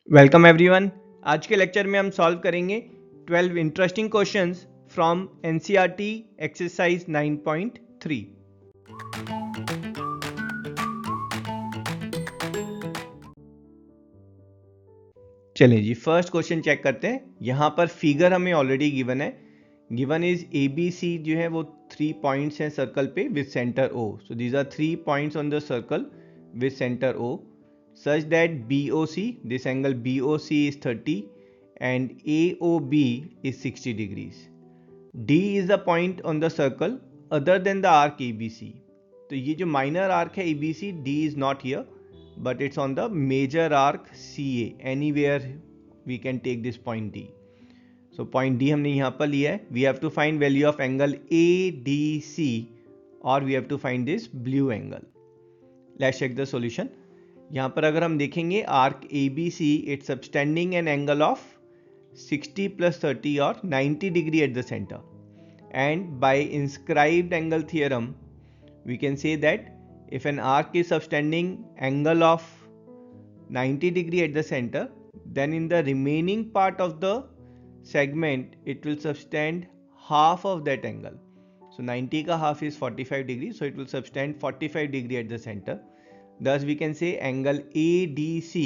Welcome everyone. आज के lecture में हम सॉल्व करेंगे 12 interesting questions from NCERT exercise 9.3। चलिए जी, फर्स्ट क्वेश्चन चेक करते हैं। यहाँ पर फिगर हमें ऑलरेडी गिवन है। Given is A B C जो है वो 3 पॉइंट्स हैं सर्कल पे with centre O. So these are 3 points on the circle with centre O such that BOC, this angle BOC is 30 and AOB is 60 degrees. D is the point on the circle other than the arc ABC. तो ये जो minor arc है ABC, D is not here but it's on the major arc CA. Anywhere we can take this point D. So point D हमने यहाँ पर लिया है. We have to find value of angle ADC or we have to find this blue angle. Let's check the solution. यहाँ पर अगर हम देखेंगे arc A B C it's subtending an angle of 60 + 30 और 90 degree at the centre and by inscribed angle theorem we can say that if an arc is subtending angle of 90 degree at the centre then in the remaining part of the segment it will subtend half of that angle. So 90 का half is 45 degree, so it will subtend 45 degree at the center. Thus we can say angle ADC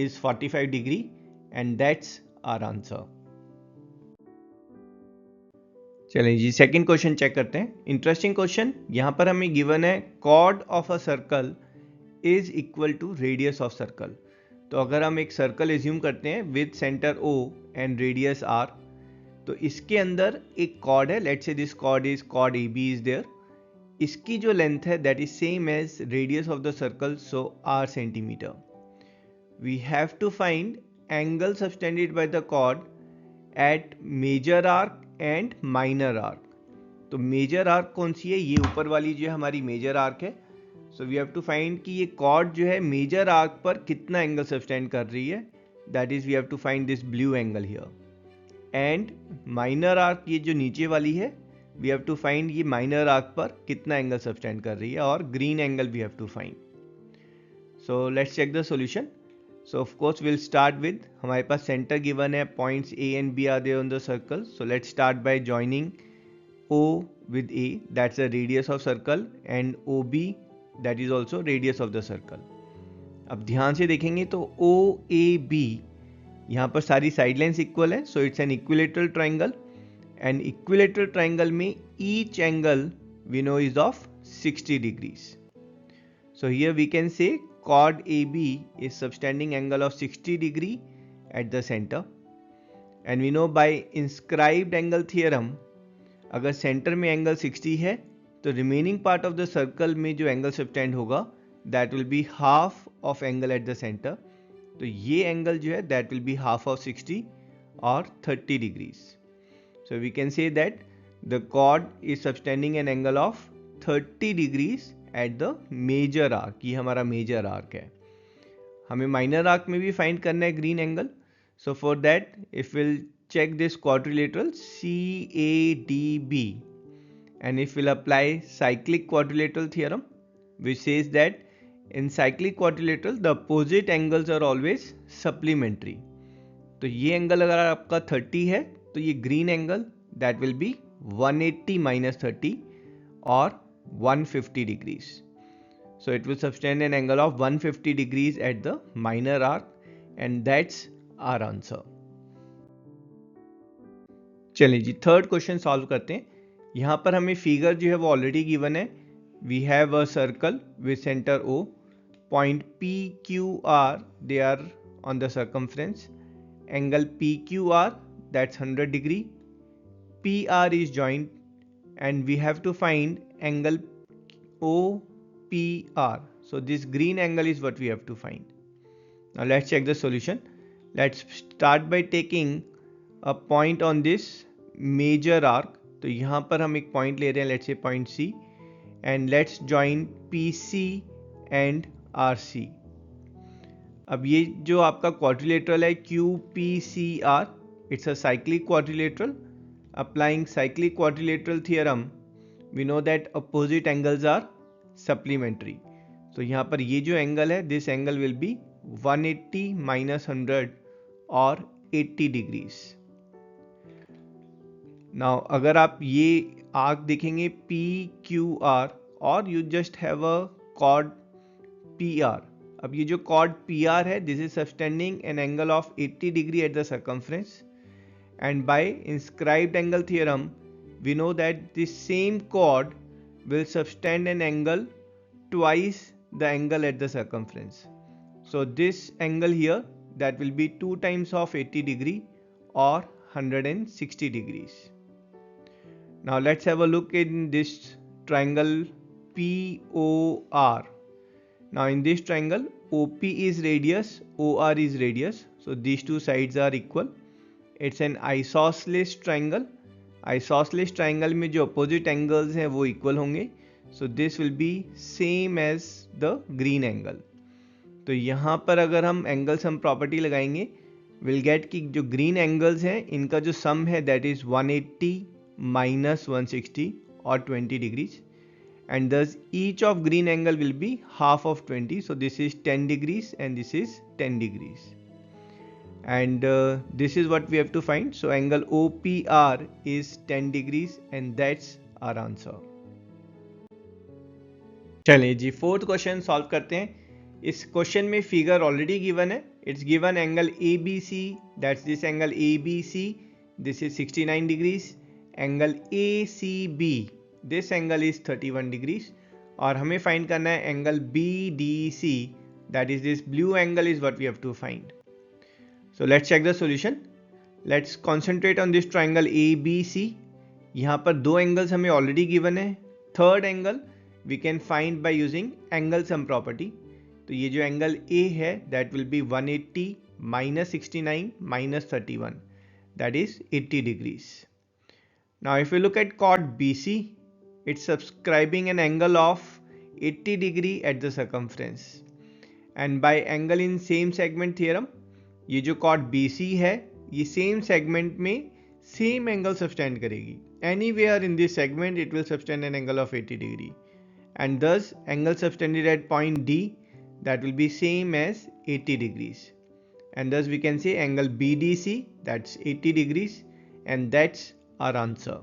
is 45 degree and that's our answer. चलिए जी, second question check करते हैं. Interesting question. यहाँ पर हमें given है chord of a circle is equal to radius of circle. तो अगर हम एक सर्कल एज्यूम करते हैं with centre O and radius R, तो इसके अंदर एक कॉर्ड है. Let's say this chord is chord AB is there. इसकी जो लेंथ है that is same as radius of the circle, so R centimetre. We have to find angle subtended by the chord at major arc and minor arc. तो major arc कौन सी है? ये ऊपर वाली जो है हमारी मेजर आर्क है. So we have to find कि ये कॉर्ड जो है मेजर आर्क पर कितना एंगल सबटेंड कर रही है. That is we have to find this blue angle here. And minor arc ये जो नीचे वाली है वी हैव टू फाइंड ये माइनर आर्क पर कितना एंगल सबटेंड कर रही है, और green angle we have to find. So let's check the solution. So of course will start with, हमारे पास सेंटर गिवन है, points A and B are there on the circle. So let's start by joining O with A, that's the radius of circle, and OB that is also radius of the circle. अब ध्यान से देखेंगे तो OAB यहाँ पर सारी side lines equal है, so it's an equilateral triangle. And equilateral triangle में each angle we know is of 60 degrees. So here we can say chord AB is subtending angle of 60 degree at the center. And we know by inscribed angle theorem, अगर centre में angle 60 है तो remaining part of the circle में जो angle subtend होगा that will be half of angle eight the centre. तो ये angle जो है that will be half of 60 और 30 degrees. So we can say that the chord is subtending an angle of 30 degrees at the major arc. ये हमारा major arc है. हमें minor arc में भी फाइंड करना है green angle. So for that, if we'll check this quadrilateral CADB and if we'll apply cyclic quadrilateral theorem, which says that in cyclic quadrilateral the opposite angles are always supplementary. तो ये angle अगर आपका 30 है तो ये green angle that will be 180 - 30 और 150 degrees. So it will subtend an angle of 150 degrees at the minor arc and that's our answer. चलिए जी, third question solve करते हैं. यहाँ पर हमें फिगर जो है वो ऑलरेडी गिवन है. We have a circle with centre O, point PQR they are on the circumference. Angle PQR that's 100 degree. PR is joined and we have to find angle OPR. So this green angle is what we have to find. Now let's check the solution. Let's start by taking a point on this major arc. तो यहाँ पर हम एक point ले रहे हैं, let's say point C, and let's join PC and RC. अब ये जो आपका क्वाड्रिलेटरल है QPCR, it's a cyclic quadrilateral. Applying cyclic quadrilateral theorem, we know that opposite angles are supplementary. तो यहाँ पर ये जो एंगल है, this angle will be 180 minus 100 और 80 डिग्रीज। नाउ अगर आप ये आर्क देखेंगे पी क्यू आर और you just have a cord P R. अब ये जो कॉर्ड पी आर है, this is subtending an angle of 80 degree at the circumference, and by inscribed angle theorem we know that this same chord will subtend an angle twice the angle at the circumference. So this angle here, that will be 2 times of 80 degree or 160 degrees. Now let's have a look in this triangle POR. Now in this triangle OP is radius, OR is radius, so these two sides are equal. It's an isosceles triangle. Isosceles triangle में जो opposite angles हैं वो equal होंगे, so this will be same as the green angle. तो यहाँ पर अगर हम एंगल सम प्रॉपर्टी लगाएंगे विल गेट कि जो ग्रीन एंगल्स हैं इनका जो सम है दैट इज 180 माइनस 160 और 20 डिग्रीज, एंड दस each of green angle will be half of 20, so this is 10 degrees and this is 10 degrees. And this is what we have to find. So angle OPR is 10 degrees and that's our answer. चलिए जी fourth question solve करते हैं। इस question में figure already given है। It's given angle ABC, that's this angle ABC, this is 69 degrees. Angle ACB, this angle is 31 degrees, और हमें find करना है angle BDC, that is this blue angle is what we have to find. So let's check the solution. Let's concentrate on this triangle ABC. यहाँ पर दो angles हमें already given है. Third angle we can find by using angle sum property. तो ये जो angle A है that will be 180 minus 69 minus 31, that is 80 degrees. Now if we look at chord BC, it's subscribing an angle of 80 degree at the circumference, and by angle in same segment theorem ये जो cord BC है ये same segment में same angle subtend करेगी. Anywhere in this segment it will subtend an angle of 80 degree, and this angle subtended at point D that will be same as 80 degrees, and thus we can say angle BDC, that's 80 degrees, and that's our answer.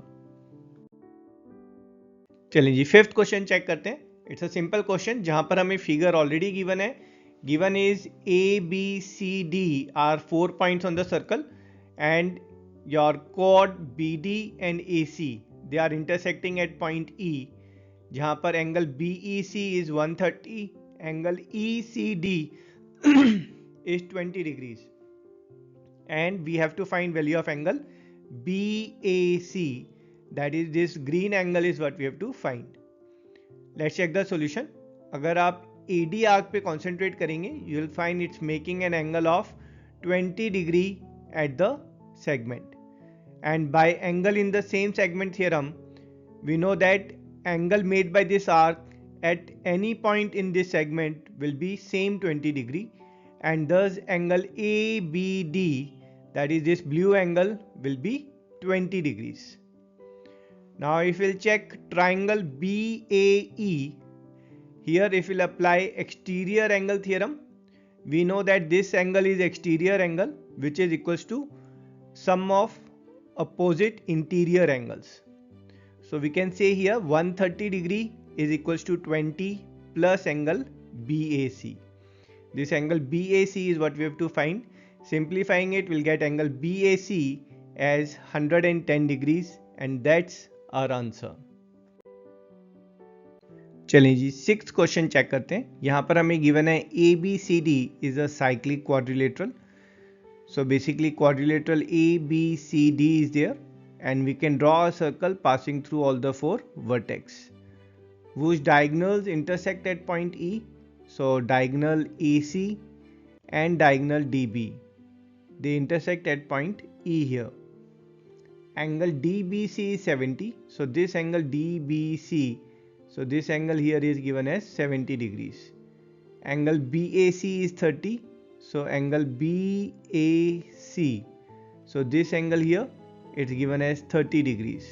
चलिए जी fifth question check करते हैं. It's a simple question जहां पर हमें figure already given है. Given is A, B, C, D are 4 points on the circle, and your chord BD and AC they are intersecting at point E, जहाँ पर angle BEC is 130, angle ECD is 20 degrees, and we have to find value of angle BAC, that is this green angle is what we have to find. Let's check the solution. अगर आप AD arc पे concentrate करेंगे you will find it's making an angle of 20 degree at the segment, and by angle in the same segment theorem we know that angle made by this arc at any point in this segment will be same 20 degree, and this angle ABD, that is this blue angle, will be 20 degrees. Now if will check triangle BAE. Here if we'll apply exterior angle theorem, we know that this angle is exterior angle which is equals to sum of opposite interior angles. So we can say here 130 degree is equals to 20 plus angle BAC. This angle BAC is what we have to find. Simplifying it, we'll get angle BAC as 110 degrees, and that's our answer. चलिए जी sixth question check करते हैं. यहाँ पर हमें given है ABCD is a cyclic quadrilateral. So basically quadrilateral ABCD is there, and we can draw a circle passing through all the 4 vertex whose diagonals intersect at point E. So diagonal AC and diagonal DB, they intersect at point E here. Angle DBC is 70, so this angle DBC, so this angle here is given as 70 degrees. Angle BAC is 30, so angle BAC, so this angle here it's given as 30 degrees.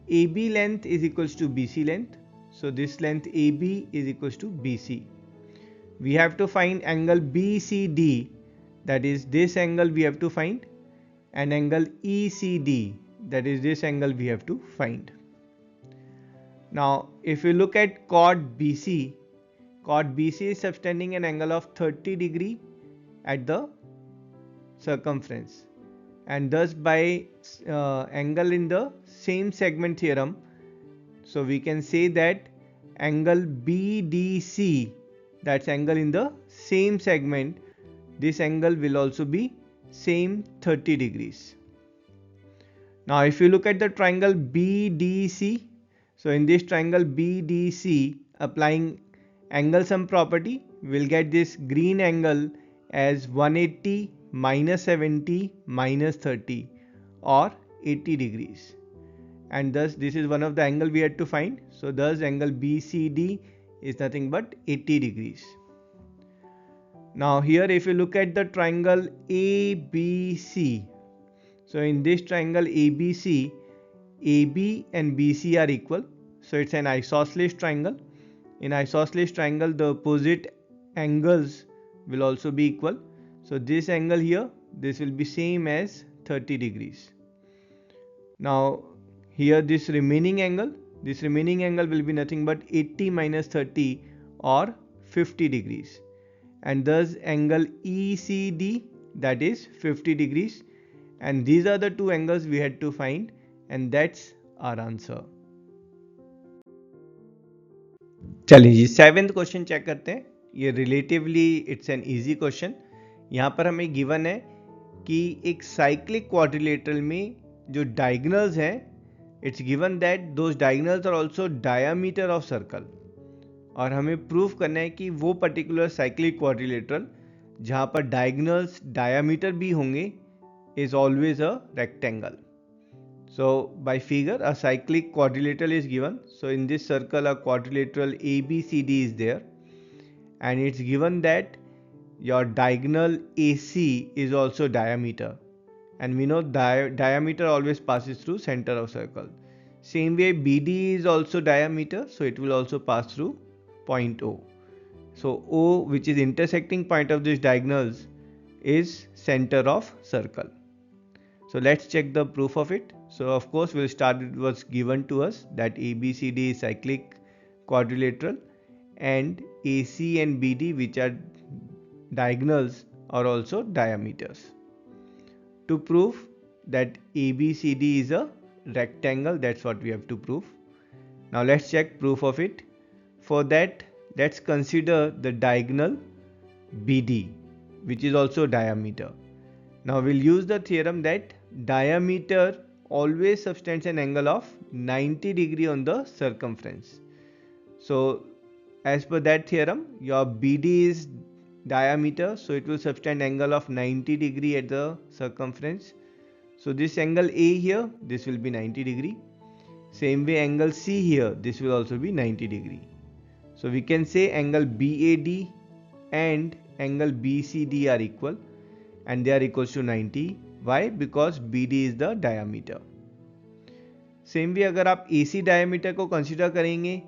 AB length is equals to BC length, so this length AB is equals to BC. we have to find angle BCD, that is this angle we have to find, and angle ECD, that is this angle we have to find. Now if you look at chord BC is subtending an angle of 30 degree at the circumference, and thus by angle in the same segment theorem, so we can say that angle BDC, that's angle in the same segment, this angle will also be same 30 degrees. Now if you look at the triangle BDC, so in this triangle BDC, applying angle sum property, we'll get this green angle as 180 minus 70 minus 30 or 80 degrees, and thus this is one of the angle we had to find. So thus angle BCD is nothing but 80 degrees. Now here if you look at the triangle ABC, so in this triangle ABC, AB and BC are equal, so it's an isosceles triangle. In isosceles triangle, the opposite angles will also be equal. So this angle here, this will be same as 30 degrees. Now here this remaining angle will be nothing but 80 minus 30 or 50 degrees, and thus angle ECD, that is 50 degrees, and these are the two angles we had to find, and that's our answer. चलिए जी 7th question check करते हैं. ये relatively it's an easy question. यहाँ पर हमें given है कि एक साइक्लिक क्वाड्रिलेटरल में जो डायगोनल्स हैं, it's given that those diagonals are also diameter of circle, और हमें प्रूव करना है कि वो पर्टिकुलर साइक्लिक क्वाड्रिलेटरल जहाँ पर डायगोनल्स डायामीटर भी होंगे is always a rectangle. So by figure a cyclic quadrilateral is given. So in this circle a quadrilateral ABCD is there, and it's given that your diagonal AC is also diameter, and we know diameter always passes through center of circle. Same way BD is also diameter, so it will also pass through point O. So O, which is intersecting point of these diagonals, is center of circle. So let's check the proof of it. So of course we'll start with what's given to us, that ABCD is cyclic quadrilateral and AC and BD, which are diagonals, are also diameters. To prove that ABCD is a rectangle, that's what we have to prove. Now let's check proof of it. For that, let's consider the diagonal BD, which is also diameter. Now we'll use the theorem that diameter always subtends an angle of 90 degree on the circumference. So as per that theorem, your BD is diameter, so it will subtend angle of 90 degree at the circumference. So this angle A here, this will be 90 degree. Same way angle C here, this will also be 90 degree. So we can say angle BAD and angle BCD are equal, and they are equals to 90. Why? Because BD is the diameter. Same way अगर आप AC diameter को consider करेंगे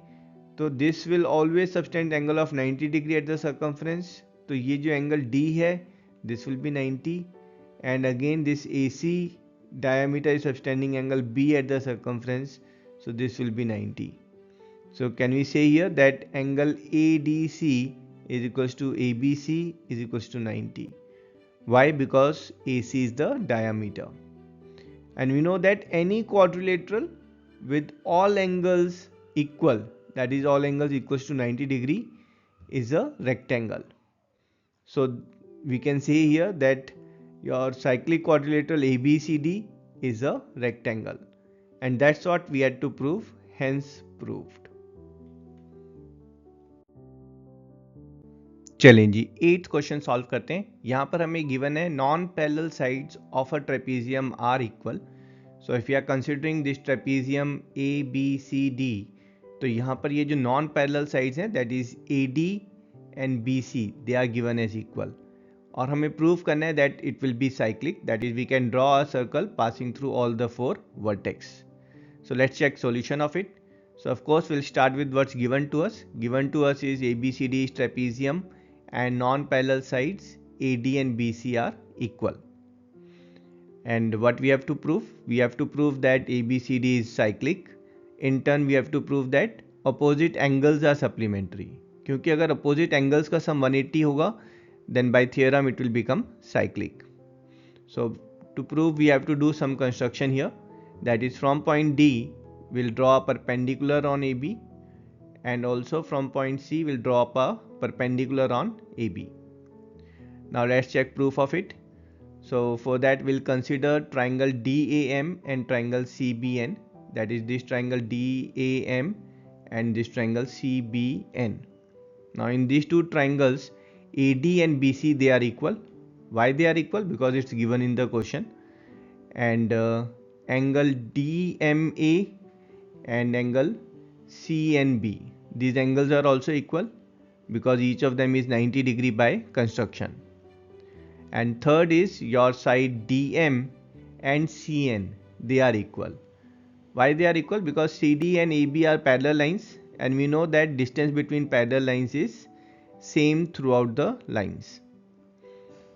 तो this will always subtend angle of 90 degree at the circumference. तो ये जो angle D है, this will be 90, and again this AC diameter is subtending angle B at the circumference, so this will be 90. So can we say here that angle ADC is equals to ABC is equals to 90. Why? Because AC is the diameter, and we know that any quadrilateral with all angles equal, that is all angles equals to 90 degree, is a rectangle. So we can say here that your cyclic quadrilateral ABCD is a rectangle, and that's what we had to prove, hence proved. चलें जी 8th question solve करते हैं. यहाँ पर हमें given है non parallel sides of a trapezium are equal. So if you are considering this trapezium A B C D, तो यहाँ पर ये जो नॉन पैरेलल साइड्स हैं, that is A D and B C, they are given as equal, और हमें prove करना है that it will be cyclic, that is we can draw a circle passing through all the 4 vertex. So let's check solution of it. So of course we'll start with what's given to us. Given to us is ABCD is trapezium, and non-parallel sides AD and BC are equal. And what we have to prove? We have to prove that ABCD is cyclic. In turn we have to prove that opposite angles are supplementary. क्योंकि अगर opposite angles का sum 180 होगा, then by theorem it will become cyclic. So to prove, we have to do some construction here. That is, from point D we'll draw a perpendicular on AB, and also from point C we'll draw up a perpendicular on AB. Now let's check proof of it. So for that we'll consider triangle DAM and triangle CBN. That is, this triangle DAM and this triangle CBN. Now in these two triangles AD and BC, they are equal. Why they are equal? Because it's given in the question. And angle DMA and angle CNB, these angles are also equal because each of them is 90 degree by construction. And third is your side DM and CN, they are equal. Why they are equal? Because CD and AB are parallel lines, and we know that distance between parallel lines is same throughout the lines.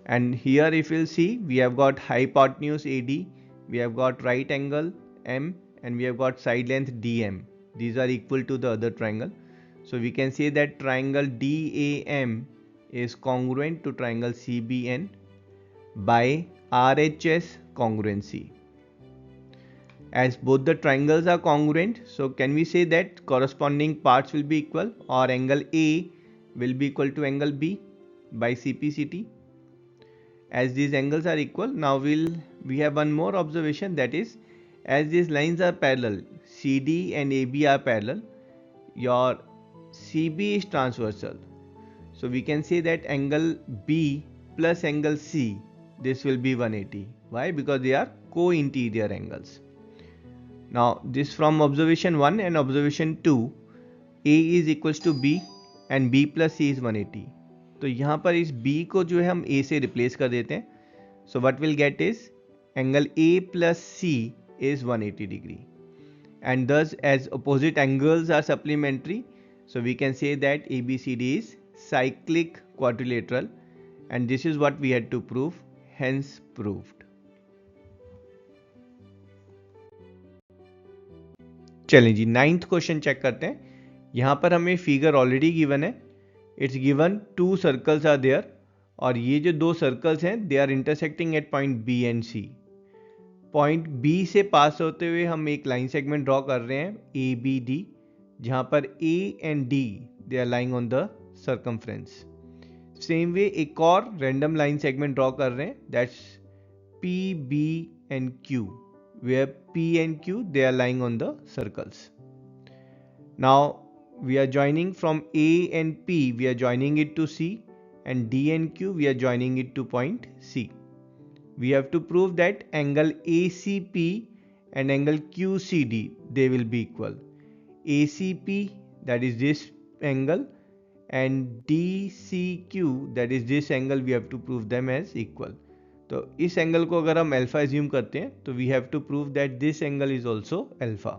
And here if you'll see, we have got hypotenuse AD, we have got right angle M, and we have got side length DM. These are equal to the other triangle. So we can say that triangle DAM is congruent to triangle CBN by RHS congruency. As both the triangles are congruent, so can we say that corresponding parts will be equal, or angle A will be equal to angle B by CPCT? As these angles are equal, now we have one more observation, that is, as these lines are parallel, CD and AB are parallel, your CB is transversal. So we can say that angle B plus angle C, this will be 180. Why? Because they are co-interior angles. Now this from observation 1 and observation 2, A is equals to B and B plus C is 180. तो यहाँ पर इस B को जो है हम A से replace कर देते हैं. So what we'll get is angle A plus C is 180 degree. And thus, as opposite angles are supplementary, so we can say that ABCD is cyclic quadrilateral, and this is what we had to prove, hence proved. चलें जी, 9th question check करते हैं. यहाँ पर हमें figure already given है. It's given 2 circles are there, और ये जो 2 सर्कल्स हैं they are intersecting at point B and C. Point B से पास होते हुए हम एक लाइन सेगमेंट ड्रॉ कर रहे हैं ए बी डी, जहाँ पर A and D they are lying on the circumference. Same way एक और रैंडम लाइन सेगमेंट ड्रॉ कर रहे हैं, that's P B and Q, where P and Q, they are lying on the circles. Now we are joining from A and P, we are joining it to C, and D and Q, we are joining it to point C. We have to prove that angle ACP and angle QCD, they will be equal. ACP, that is this angle, and DCQ, that is this angle, we have to prove them as equal. तो इस angle को अगर हम alpha assume करते हैं तो we have to prove that this angle is also alpha.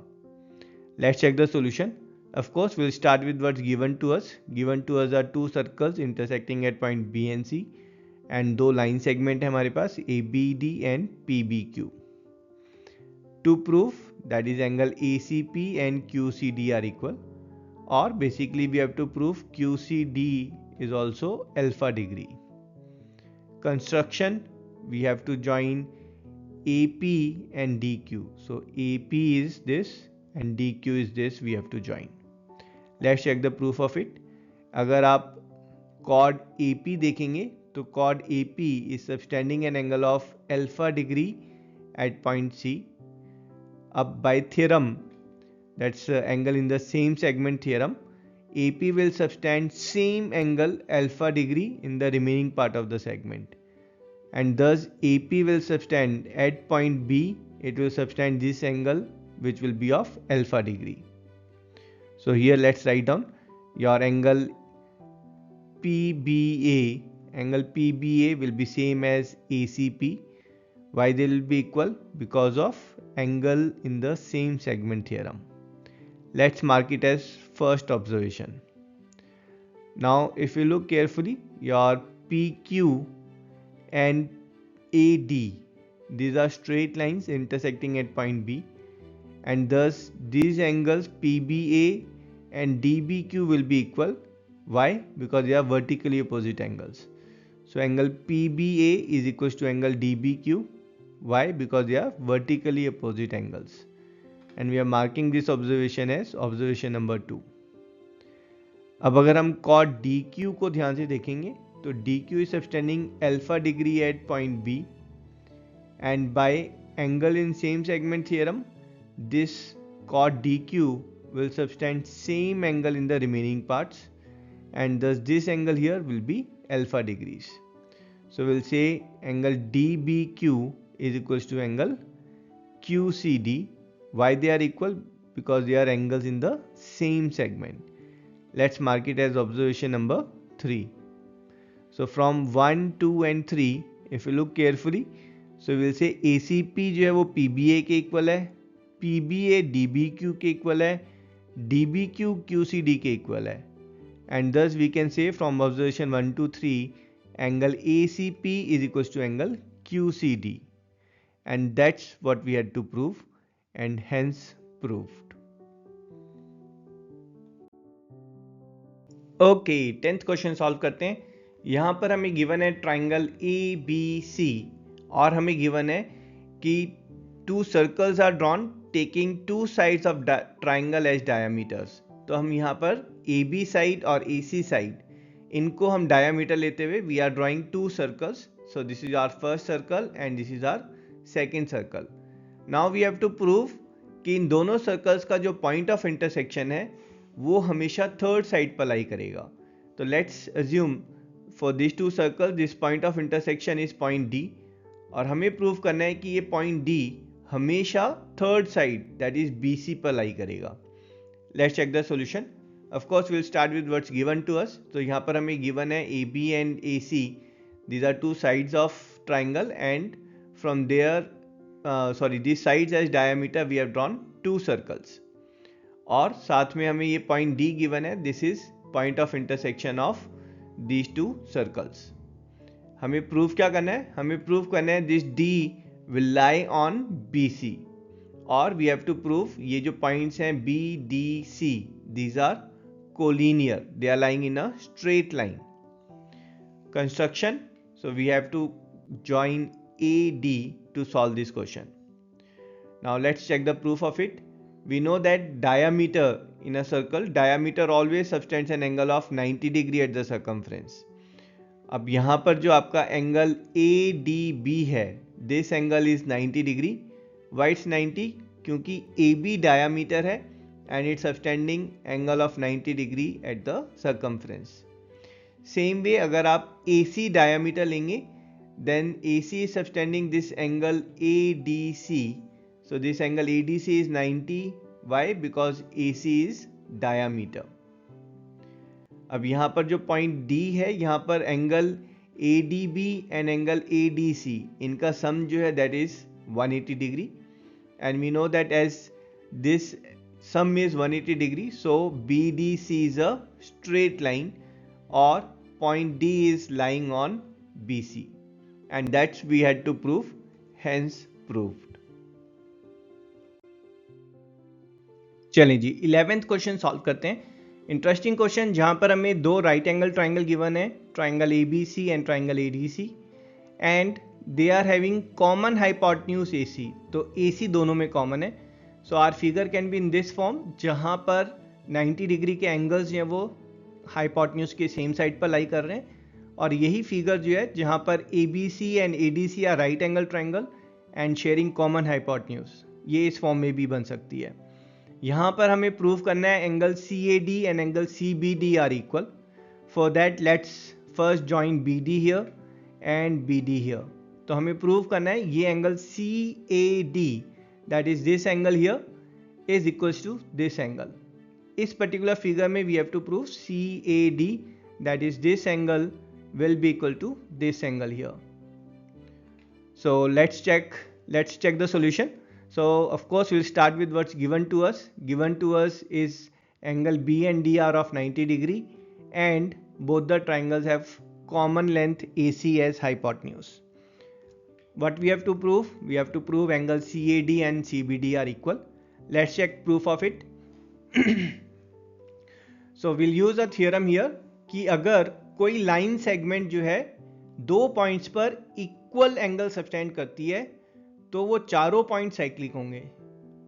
Let's check the solution. Of course will start with what's given to us. Given to us are 2 circles intersecting at point B and C, and 2 line segment है हमारे पास A B D and P B Q. To prove that is angle A C P and Q C D are equal, और basically we have to prove Q C D is also alpha degree. Construction, we have to join AP and DQ. So AP is this and DQ is this, we have to join. Let's check the proof of it. अगर आप chord AP देखेंगे तो chord AP is subtending an angle of alpha degree at point C. अब by theorem, that's angle in the same segment theorem, AP will subtend same angle alpha degree in the remaining part of the segment, and thus AP will subtend at point B, it will subtend this angle which will be of alpha degree. So here let's write down your angle PBA. Angle PBA will be same as ACP. Why they will be equal? Because of angle in the same segment theorem. Let's mark it as first observation. Now if you look carefully, your PQ and AD, these are straight lines intersecting at point B, and thus these angles PBA and DBQ will be equal. Why? Because they are vertically opposite angles. So angle PBA is equals to angle DBQ. Why? Because they are vertically opposite angles. And we are marking this observation as observation number 2. अब अगर हम cot DQ को ध्यान से देखेंगे तो DQ is subtending alpha degree at point B, and by angle in same segment theorem, this cot DQ will subtend same angle in the remaining parts, and thus this angle here will be alpha degrees. So we'll say angle DBQ is equals to angle QCD. Why they are equal? Because they are angles in the same segment. Let's mark it as observation number 3. So from 1, 2 and 3, if you look carefully, so we'll say ACP जो है वो PBA के equal है, PBA DBQ के equal है, DBQ QCD के equal है, and thus we can say from observation 1 to 3, angle ACP is equals to angle QCD, and that's what we had to prove, and hence proved. Okay, 10th question solve करते हैं. यहाँ पर हमें given है triangle ABC और हमें given है कि 2 circles are drawn taking 2 sides of triangle as diameters. तो हम यहाँ पर AB साइड और AC साइड, इनको हम डायमीटर लेते हुए we are drawing 2 circles. So this is our first circle and this is our second circle. Now we have to prove कि इन दोनों सर्कल्स का जो पॉइंट ऑफ इंटरसेक्शन है वो हमेशा थर्ड साइड पर लाई करेगा. तो let's assume for this 2 circle this point of intersection is point D, और हमें प्रूव करना है कि ये पॉइंट D हमेशा third side that is BC पर लाई करेगा. Let's check the solution. Of course will start with what's given to us. तो यहाँ पर हमें गिवन है AB and AC, these are 2 sides of triangle, and from there this sides as diameter we have drawn 2 circles, और साथ में हमें ये पॉइंट D गिवन है. This is point of intersection of these 2 circles. हमें प्रूफ क्या करना है? हमें प्रूफ करना है this D will lie on BC, और वी हैव टू प्रूव ये जो पॉइंट्स हैं B, D, C, these are collinear, they are lying in a straight line. Construction, so we have to join AD to solve this question. Now let's check the proof of it. We know that diameter in a circle, diameter always subtends an angle of 90 degree at the circumference. अब यहाँ पर जो आपका angle ADB है, this angle is 90 degree. Why it's 90? क्योंकि AB diameter है and it's subtending angle of 90 degree at the circumference. Same way अगर आप AC diameter लेंगे, then AC is subtending this angle ADC. So this angle ADC is 90. Why? Because AC is diameter. अब यहाँ पर जो point D है, यहाँ पर angle ADB and angle ADC, इनका सम जो है that is 180 degree, and we know that as this sum is 180 degree, so BDC is a straight line, और point D is lying on BC, and that's we had to prove, hence proved. चलें जी, 11th question solve करते हैं. Interesting question जहां पर हमें 2 right angle triangle गिवन है, triangle ABC and triangle ADC, and they are having common hypotenuse AC. तो AC दोनों में कॉमन है. So our figure can be in this form, जहां पर 90 डिग्री के एंगल्स जो हैं वो हाइपोटेन्यूज के सेम साइड पर लाई कर रहे हैं, और यही फिगर जो है जहां पर ABC and ADC are right angle triangle and sharing common hypotenuse, ये इस फॉर्म में भी बन सकती है. यहाँ पर हमें प्रूव करना है angle CAD and angle CBD are equal. For that let's first join BD here and BD here. तो हमें प्रूव करना है ये angle CAD that is this angle here is equals to this angle. इस particular figure में we have to prove CAD that is this angle will be equal to this angle here. So let's check the solution. So of course we'll start with what's given to us. Given to us is angle B and D are of 90 degree, and both the triangles have common length AC as hypotenuse. What we have to prove? We have to prove angle CAD and CBD are equal. Let's check proof of it. So we'll use a theorem here कि अगर कोई line segment जो है दो points पर equal angle subtend करती है तो वो चारों पॉइंट साइक्लिक होंगे।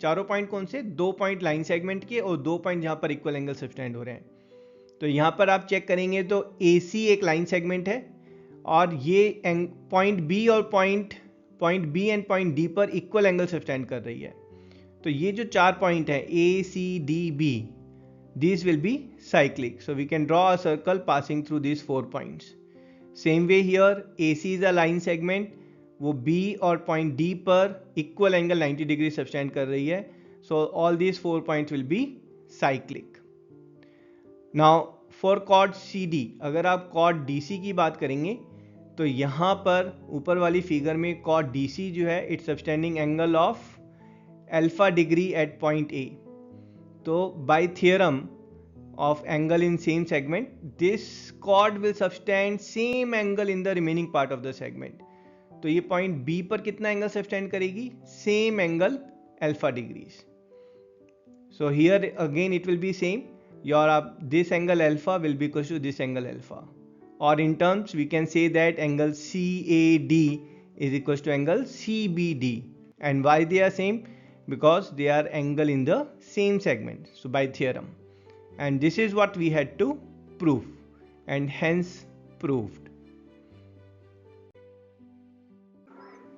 चारों पॉइंट कौन से? दो पॉइंट लाइन सेगमेंट के और दो पॉइंट जहां पर इक्वल एंगल सब्टेंड हो रहे हैं। तो यहां पर आप चेक करेंगे तो AC एक लाइन सेगमेंट है और ये पॉइंट B और point B and point D पर इक्वल एंगल सब्टेंड कर रही है। तो ये जो चार पॉइंट है A, C, D, B, these will be cyclic. So we can draw a circle passing through these 4 points. Same way here, AC is a line segment. वो B और पॉइंट D पर इक्वल एंगल 90 डिग्री सब्टेंड कर रही है। So all these 4 points will be cyclic. Now for chord CD, अगर आप chord DC की बात करेंगे तो यहाँ पर ऊपर वाली फिगर में chord DC जो है it's subtending angle of alpha degree at point A. तो by theorem of angle in same segment, this chord will subtend same angle in the remaining part of the segment. तो ये point B पर कितना angle subtend करेगी? Same angle alpha degrees. So here again it will be same. This angle alpha will be equal to this angle alpha. Or in terms we can say that angle CAD is equal to angle CBD. And why they are same? Because they are angle in the same segment. So by theorem. And this is what we had to prove and hence proved.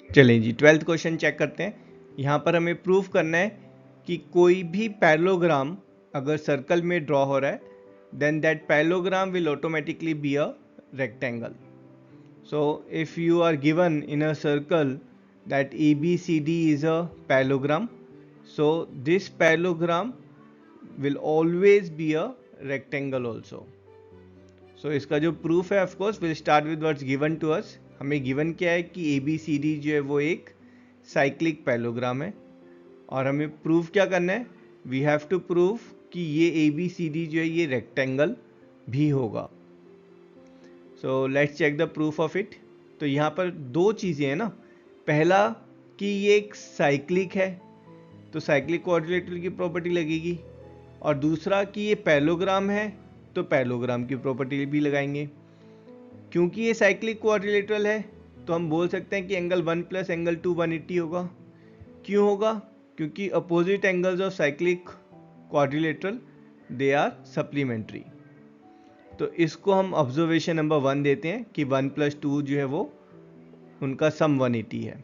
चलिए जी 12th question check करते हैं। यहाँ पर हमें prove करना है कि कोई भी पैरेललोग्राम अगर सर्कल में ड्रॉ हो रहा है then that parallelogram will automatically be a rectangle. So if you are given in a circle that ABCD is a parallelogram, so this parallelogram will always be a rectangle also. So इसका जो proof है of course we'll start with what's given to us. हमें given क्या है कि ABCD जो है वो एक cyclic parallelogram है और हमें proof क्या करना है? We have to prove कि ये ABCD जो है ये rectangle भी होगा. So let's check the proof of it. तो यहाँ पर दो चीज़ें हैं ना, पहला कि ये एक cyclic है तो साइक्लिक क्वाड्रिलेटरल की प्रॉपर्टी लगेगी और दूसरा कि ये पैरेललोग्राम है तो पैरेललोग्राम की प्रॉपर्टी भी लगाएंगे. क्योंकि ये साइक्लिक क्वाड्रिलेटरल है तो हम बोल सकते हैं कि एंगल 1 प्लस एंगल 2 180 होगा. क्यों होगा? क्योंकि opposite angles of cyclic quadrilateral they are supplementary. तो इसको हम ऑब्जर्वेशन नंबर 1 देते हैं कि 1 प्लस 2 जो है वो उनका सम 180 है.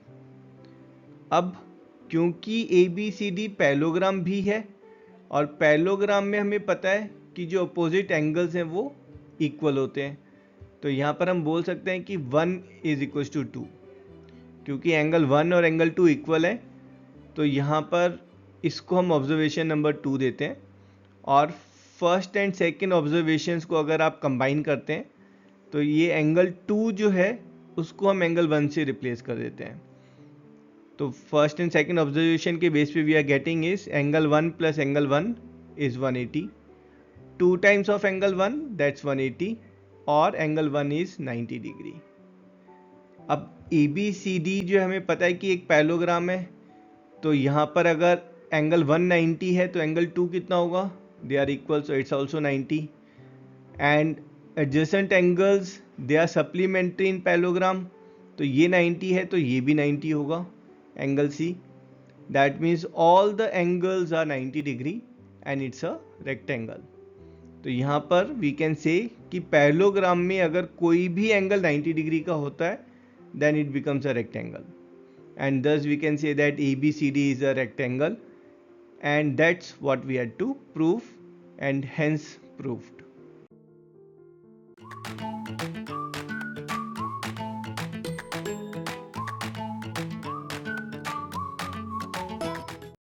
अब क्योंकि ABCD पैरेललोग्राम भी है और पैरेललोग्राम में हमें पता है कि जो अपोजिट एंगल्स हैं वो इक्वल होते हैं, तो यहाँ पर हम बोल सकते हैं कि 1 इज इक्वल टू 2. क्योंकि एंगल 1 और एंगल 2 इक्वल है तो यहाँ पर इसको हम ऑब्जर्वेशन नंबर 2 देते हैं और फर्स्ट एंड सेकेंड ऑब्जर्वेशंस को अगर आप कंबाइन करते हैं तो ये एंगल 2 जो है उसको हम एंगल 1 से रिप्लेस कर देते हैं. तो फर्स्ट एंड सेकंड ऑब्जर्वेशन के बेस पे we are getting is angle 1 plus angle 1 is 180, 2 times of angle 1 that's 180 और एंगल 1 इज 90 डिग्री. अब ABCD जो हमें पता है कि एक पैरेललोग्राम है तो यहाँ पर अगर एंगल 190 है तो एंगल 2 कितना होगा? They are equal, so it's also 90. And adjacent angles they are supplementary in parallelogram, तो ये 90 है तो ये भी 90 होगा angle C. That means all the angles are 90 degree and it's a rectangle. तो यहाँ पर we can say कि पैरेललोग्राम में अगर कोई भी एंगल 90 डिग्री का होता है then it becomes a rectangle and thus we can say that ABCD is a rectangle and that's what we had to prove and hence proved.